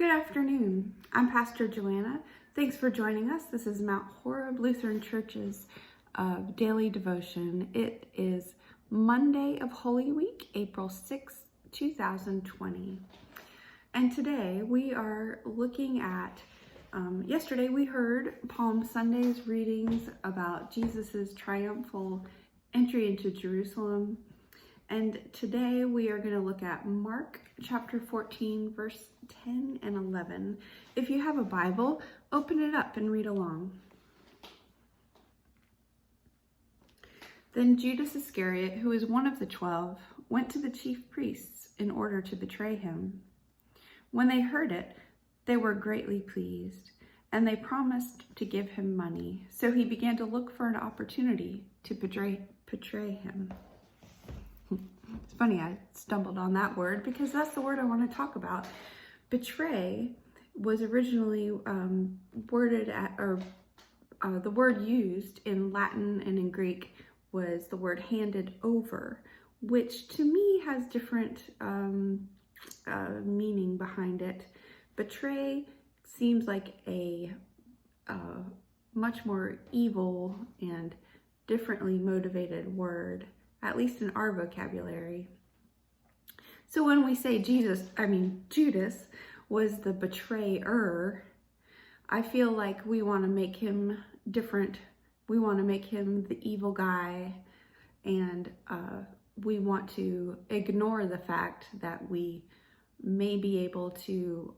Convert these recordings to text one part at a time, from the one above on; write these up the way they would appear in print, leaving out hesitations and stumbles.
Good afternoon. I'm Pastor Joanna. Thanks for joining us. This is Mount Horeb Lutheran Church's daily devotion. It is Monday of Holy Week, April 6th, 2020. And today we are looking at, yesterday we heard Palm Sunday's readings about Jesus's triumphal entry into Jerusalem. And today we are going to look at Mark chapter 14, verse 10 and 11. If you have a Bible, open it up and read along. Then Judas Iscariot, who was one of the 12, went to the chief priests in order to betray him. When they heard it, they were greatly pleased, and they promised to give him money. So he began to look for an opportunity to betray him. It's funny, I stumbled on that word because that's the word I want to talk about. Betray was originally the word used in Latin and in Greek was the word handed over, which to me has different meaning behind it. Betray seems like a much more evil and differently motivated word, at least in our vocabulary. So when we say Judas was the betrayer, I feel like we want to make him different. We want to make him the evil guy, and we want to ignore the fact that we may be able to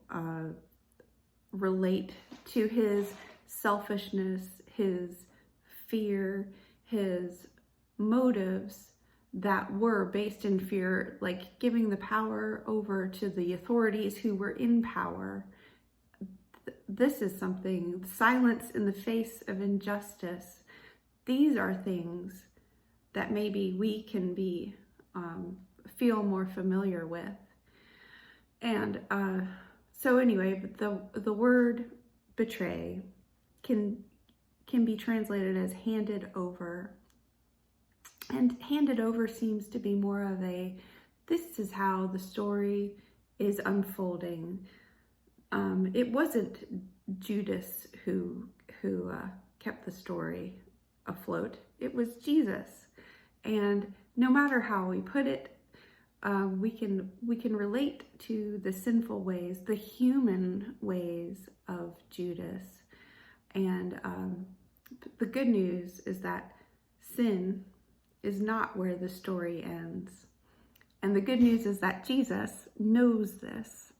relate to his selfishness, his fear, his motives that were based in fear, like giving the power over to the authorities who were in power. This is something, silence in the face of injustice. These are things that maybe we can feel more familiar with. And so anyway, the word betray can be translated as handed over. And handed over seems to be more of this is how the story is unfolding. It wasn't Judas who kept the story afloat. It was Jesus. And no matter how we put it, we can relate to the sinful ways, the human ways of Judas. And the good news is that sin is not where the story ends. And the good news is that Jesus knows this.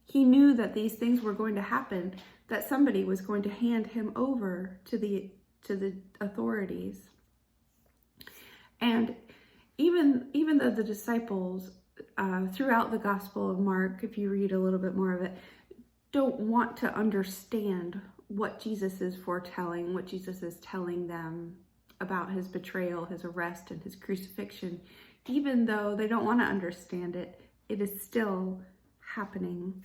He knew that these things were going to happen, that somebody was going to hand him over to the authorities. And even though the disciples throughout the Gospel of Mark, if you read a little bit more of it, don't want to understand what Jesus is foretelling, what Jesus is telling them about his betrayal, his arrest, and his crucifixion, even though they don't want to understand it, it is still happening.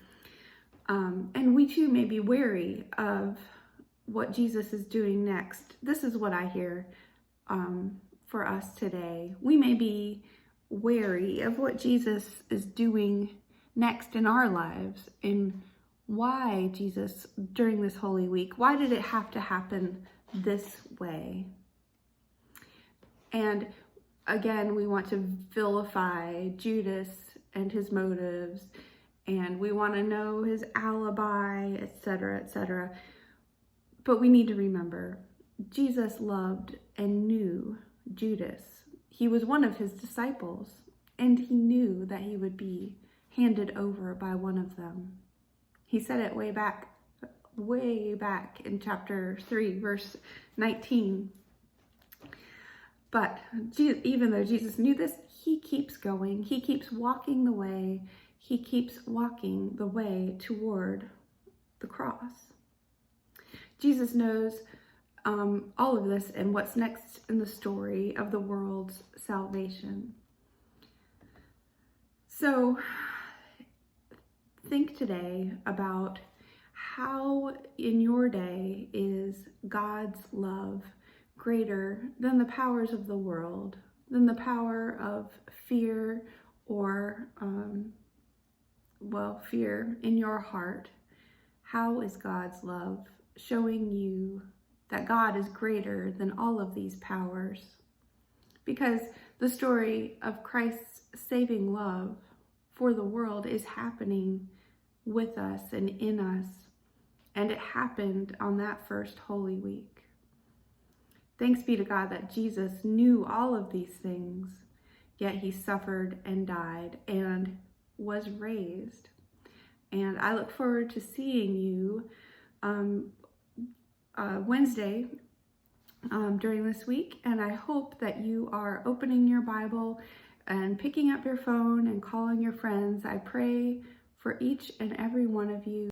And we too may be wary of what Jesus is doing next. This is what I hear for us today. We may be wary of what Jesus is doing next in our lives, and why Jesus, during this Holy Week, why did it have to happen this way? And again, we want to vilify Judas and his motives, and we want to know his alibi, etc., etc. But we need to remember, Jesus loved and knew Judas. He was one of his disciples, and he knew that he would be handed over by one of them. He said it way back in chapter 3, verse 19. But even though Jesus knew this, he keeps going. He keeps walking the way. He keeps walking the way toward the cross. Jesus knows all of this and what's next in the story of the world's salvation. So think today about how in your day is God's love greater than the powers of the world, than the power of fear or fear in your heart, how is God's love showing you that God is greater than all of these powers? Because the story of Christ's saving love for the world is happening with us and in us, and it happened on that first Holy Week. Thanks be to God that Jesus knew all of these things, yet he suffered and died and was raised. And I look forward to seeing you Wednesday during this week, and I hope that you are opening your Bible and picking up your phone and calling your friends. I pray for each and every one of you.